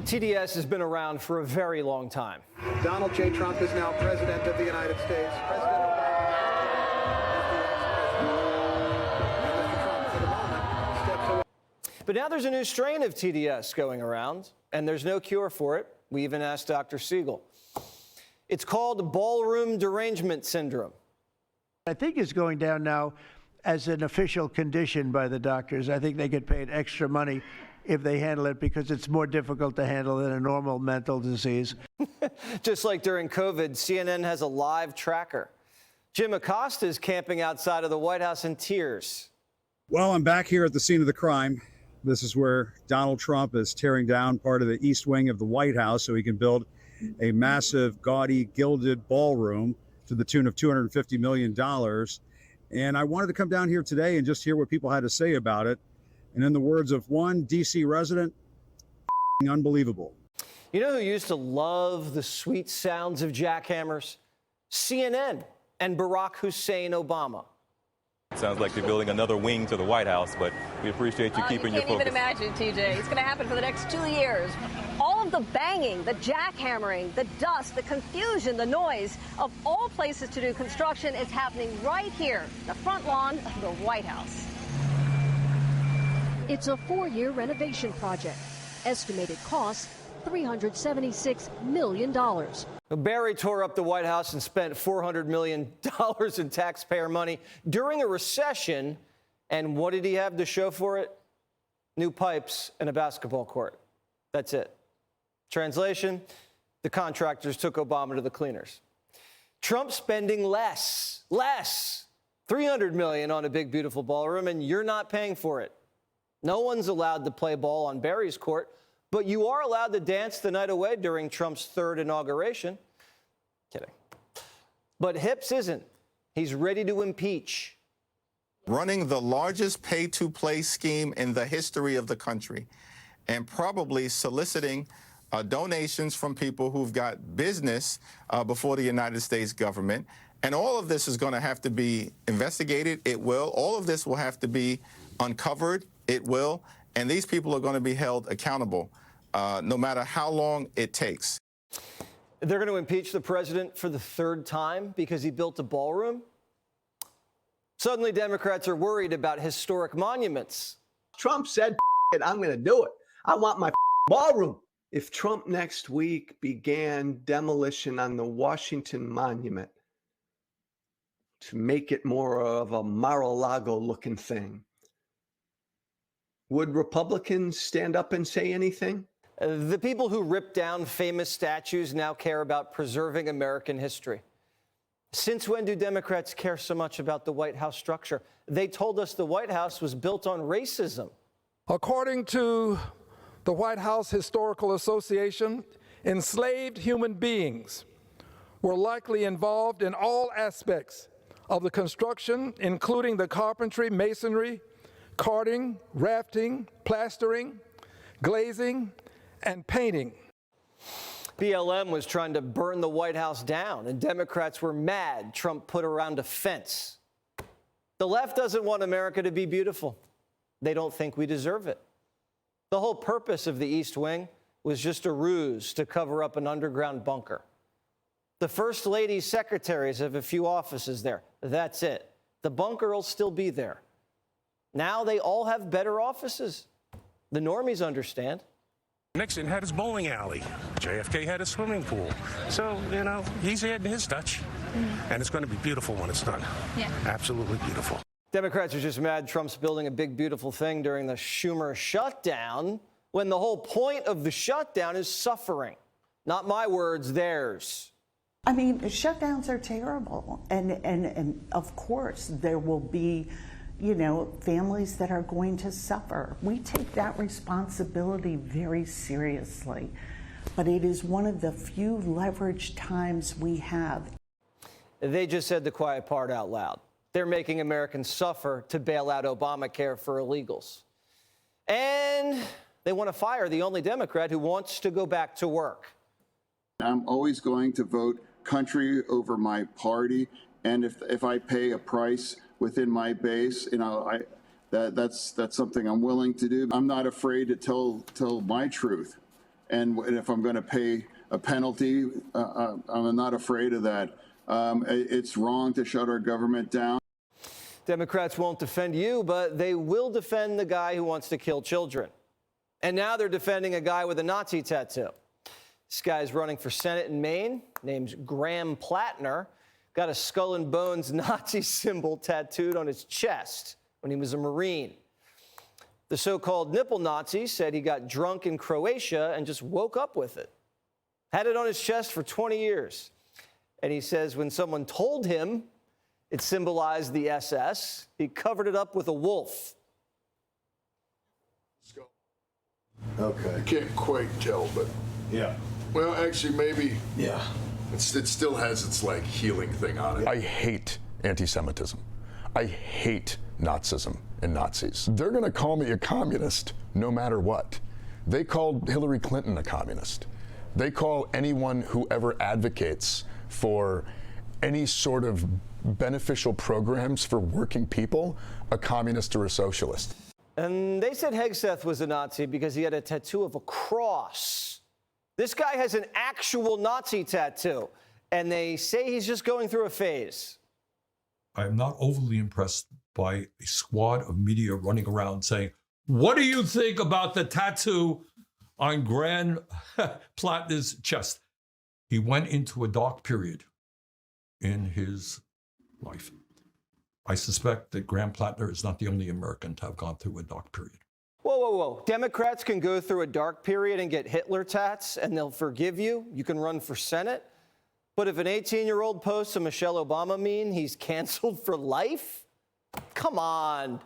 TDS has been around for a very long time. Donald J. Trump is now president of the United States. President Obama. But now there's a new strain of TDS going around, and there's no cure for it. We even asked Dr. Siegel. It's called ballroom derangement syndrome. I think it's going down now as an official condition by the doctors. I think they get paid extra money if they handle it because it's more difficult to handle than a normal mental disease. Just like during COVID, CNN has a live tracker. Jim Acosta is camping outside of the White House in tears. Well, I'm back here at the scene of the crime. This is where Donald Trump is tearing down part of the east wing of the White House so he can build a massive, gaudy, gilded ballroom to the tune of $250 million. And I wanted to come down here today and just hear what people had to say about it. And in the words of one D.C. resident, unbelievable. You know who used to love the sweet sounds of jackhammers? CNN and Barack Hussein Obama. Sounds like they're building another wing to the White House, but we appreciate you keeping your focus. You can't even imagine, TJ. It's going to happen for the next 2 years. All of the banging, the jackhammering, the dust, the confusion, the noise of all places to do construction is happening right here, the front lawn of the White House. It's a 4-year renovation project. Estimated cost, $376 million. Barry tore up the White House and spent $400 million in taxpayer money during a recession. And what did he have to show for it? New pipes and a basketball court. That's it. Translation, the contractors took Obama to the cleaners. Trump spending less, $300 million on a big, beautiful ballroom, and you're not paying for it. No one's allowed to play ball on Barry's court, but you are allowed to dance the night away during Trump's third inauguration. Kidding. But Hips isn't. He's ready to impeach. Running the largest pay-to-play scheme in the history of the country and probably soliciting donations from people who've got business before the United States government. And all of this is going to have to be investigated. It will. All of this will have to be uncovered. It will. And these people are going to be held accountable, no matter how long it takes. They're going to impeach the president for the third time because he built a ballroom? Suddenly, Democrats are worried about historic monuments. Trump said, I'm going to do it. I want my ballroom. If Trump next week began demolition on the Washington Monument to make it more of a Mar-a-Lago looking thing, would Republicans stand up and say anything? The people who ripped down famous statues now care about preserving American history. Since when do Democrats care so much about the White House structure? They told us the White House was built on racism. According to the White House Historical Association, enslaved human beings were likely involved in all aspects of the construction, including the carpentry, masonry, carting, rafting, plastering, glazing, and painting. BLM was trying to burn the White House down, and Democrats were mad Trump put around a fence. The left doesn't want America to be beautiful. They don't think we deserve it. The whole purpose of the East Wing was just a ruse to cover up an underground bunker. The First Lady's secretaries have a few offices there. That's it. The bunker will still be there. Now they all have better offices. The normies understand. Nixon had his bowling alley. JFK had his swimming pool. So, you know, he's adding his touch. And it's going to be beautiful when it's done. Yeah. Absolutely beautiful. Democrats are just mad Trump's building a big, beautiful thing during the Schumer shutdown, when the whole point of the shutdown is suffering. Not my words, theirs. I mean, shutdowns are terrible. And of course, there will be, you know, families that are going to suffer. We take that responsibility very seriously. But it is one of the few leveraged times we have. They just said the quiet part out loud. They're making Americans suffer to bail out Obamacare for illegals. And they want to fire the only Democrat who wants to go back to work. I'm always going to vote country over my party. And if I pay a price within my base, you know, that's something I'm willing to do. I'm not afraid to tell my truth. and if I'm going to pay a penalty, I'm not afraid of that. It's wrong to shut our government down. Democrats won't defend you, but they will defend the guy who wants to kill children. And now they're defending a guy with a Nazi tattoo. This guy's running for Senate in Maine, named Graham Plattner. Got a skull and bones Nazi symbol tattooed on his chest when he was a Marine. The so-called nipple Nazi said he got drunk in Croatia and just woke up with it. Had it on his chest for 20 years. And he says when someone told him it symbolized the SS, he covered it up with a wolf. Okay. I can't quite tell, but yeah. Well, actually, maybe. Yeah. It still has its like healing thing on it. I hate anti-Semitism. I hate Nazism and Nazis. They're going to call me a communist no matter what. They called Hillary Clinton a communist. They call anyone who ever advocates for any sort of beneficial programs for working people a communist or a socialist. And they said Hegseth was a Nazi because he had a tattoo of a cross. This guy has an actual Nazi tattoo, and they say he's just going through a phase. I'm not overly impressed by a squad of media running around saying, what do you think about the tattoo on Graham Plattner's chest? He went into a dark period in his life. I suspect that Graham Plattner is not the only American to have gone through a dark period. Whoa, whoa, whoa. Democrats can go through a dark period and get Hitler tats, and they'll forgive you. You can run for Senate. But if an 18-year-old posts a Michelle Obama meme, he's canceled for life? Come on.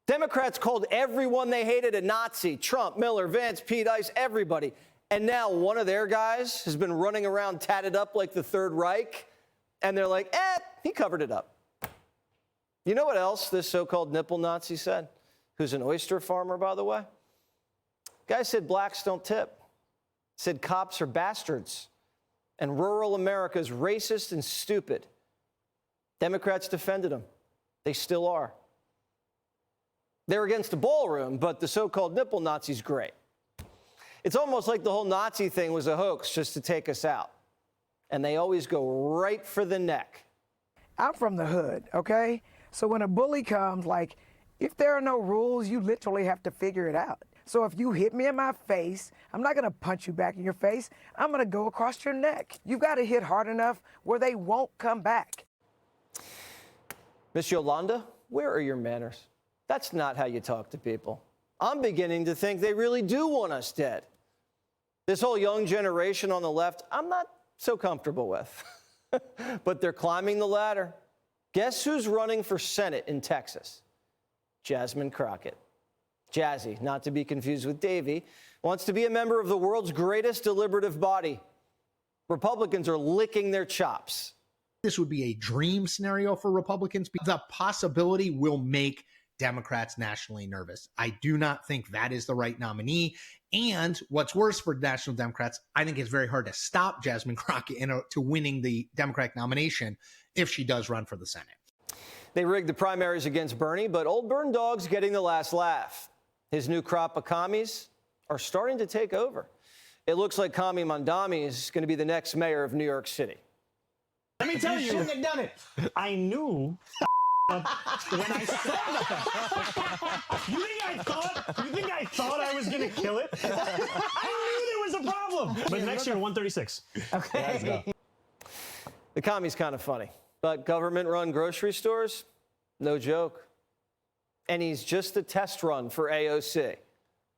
Democrats called everyone they hated a Nazi. Trump, Miller, Vance, Pete, Ice, everybody. And now one of their guys has been running around tatted up like the Third Reich. And they're like, he covered it up. You know what else this so-called nipple Nazi said? Who's an oyster farmer, by the way? Guy said blacks don't tip. Said cops are bastards. And rural America is racist and stupid. Democrats defended him. They still are. They're against the ballroom, but the so-called nipple Nazi's great. It's almost like the whole Nazi thing was a hoax just to take us out. And they always go right for the neck. I'm from the hood, okay? So when a bully comes, like, if there are no rules, you literally have to figure it out. So if you hit me in my face, I'm not gonna punch you back in your face. I'm gonna go across your neck. You've got to hit hard enough where they won't come back. Miss Yolanda, where are your manners? That's not how you talk to people. I'm beginning to think they really do want us dead. This whole young generation on the left, I'm not so comfortable with. But they're climbing the ladder. Guess who's running for Senate in Texas? Jasmine Crockett. Jazzy, not to be confused with Davy, wants to be a member of the world's greatest deliberative body. Republicans are licking their chops. This would be a dream scenario for Republicans. The possibility will make Democrats nationally nervous. I do not think that is the right nominee. And what's worse for national Democrats, I think it's very hard to stop Jasmine Crockett to winning the Democratic nomination if she does run for the Senate. They rigged the primaries against Bernie, but old Burn Dog's getting the last laugh. His new crop of commies are starting to take over. It looks like Kami Mandami is going to be the next mayor of New York City. Let me tell you, shouldn't have done it. I knew when I saw that. You think I thought I was going to kill it? I knew there was a problem. But next year, 136. Okay. The commie's kind of funny, but government-run grocery stores, no joke. And he's just a test run for AOC.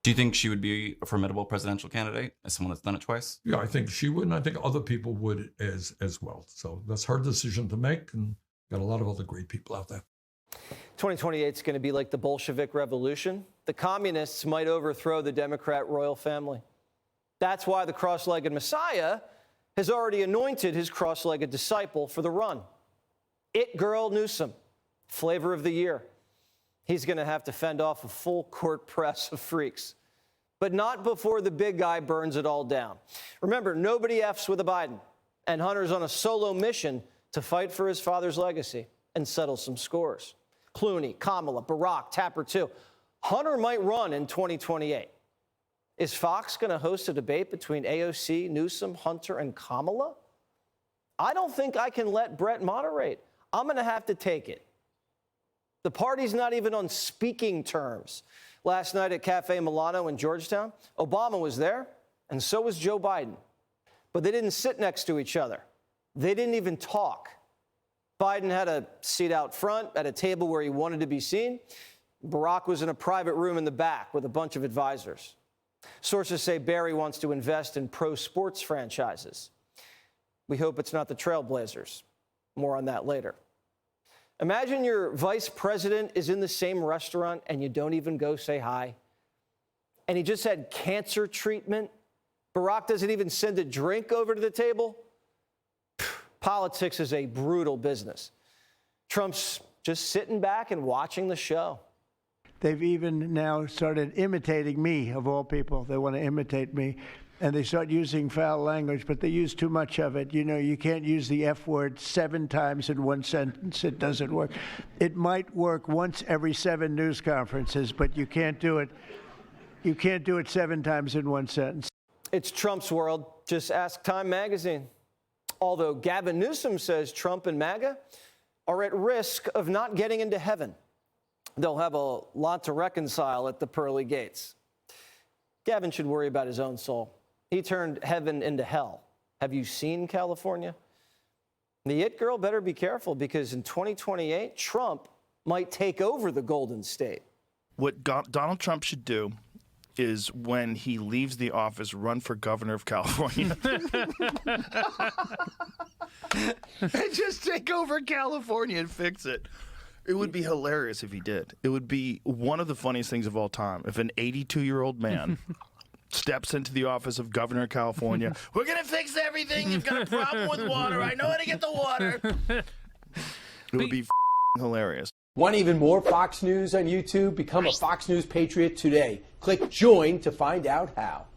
Do you think she would be a formidable presidential candidate as someone that's done it twice? Yeah, I think she would, and I think other people would as well. So that's her decision to make, and got a lot of other great people out there. 2028 is going to be like the Bolshevik Revolution. The communists might overthrow the Democrat royal family. That's why the cross-legged Messiah has already anointed his cross-legged disciple for the run. It Girl Newsom, flavor of the year. He's going to have to fend off a full court press of freaks. But not before the big guy burns it all down. Remember, nobody F's with a Biden. And Hunter's on a solo mission to fight for his father's legacy and settle some scores. Clooney, Kamala, Barack, Tapper too. Hunter might run in 2028. Is Fox going to host a debate between AOC, Newsom, Hunter, and Kamala? I don't think I can let Brett moderate. I'm going to have to take it. The party's not even on speaking terms. Last night at Cafe Milano in Georgetown, Obama was there, and so was Joe Biden. But they didn't sit next to each other. They didn't even talk. Biden had a seat out front at a table where he wanted to be seen. Barack was in a private room in the back with a bunch of advisors. Sources say Barry wants to invest in pro sports franchises. We hope it's not the Trailblazers. More on that later. Imagine your vice president is in the same restaurant and you don't even go say hi. And he just had cancer treatment. Barack doesn't even send a drink over to the table. Politics is a brutal business. Trump's just sitting back and watching the show. They've even now started imitating me, of all people. They want to imitate me. And they start using foul language, but they use too much of it. You know, you can't use the F word 7 times in one sentence. It doesn't work. It might work once every 7 news conferences, but you can't do it. You can't do it 7 times in one sentence. It's Trump's world. Just ask Time magazine. Although Gavin Newsom says Trump and MAGA are at risk of not getting into heaven. They'll have a lot to reconcile at the pearly gates. Gavin should worry about his own soul. He turned heaven into hell. Have you seen California? The it girl better be careful, because in 2028, Trump might take over the Golden State. What Donald Trump should do is, when he leaves the office, run for governor of California. And just take over California and fix it. It would be hilarious if he did. It would be one of the funniest things of all time if an 82-year-old man steps into the office of governor of California. We're going to fix everything. You've got a problem with water. I know how to get the water. It would be hilarious. Want even more Fox News on YouTube? Become a Fox News Patriot today. Click join to find out how.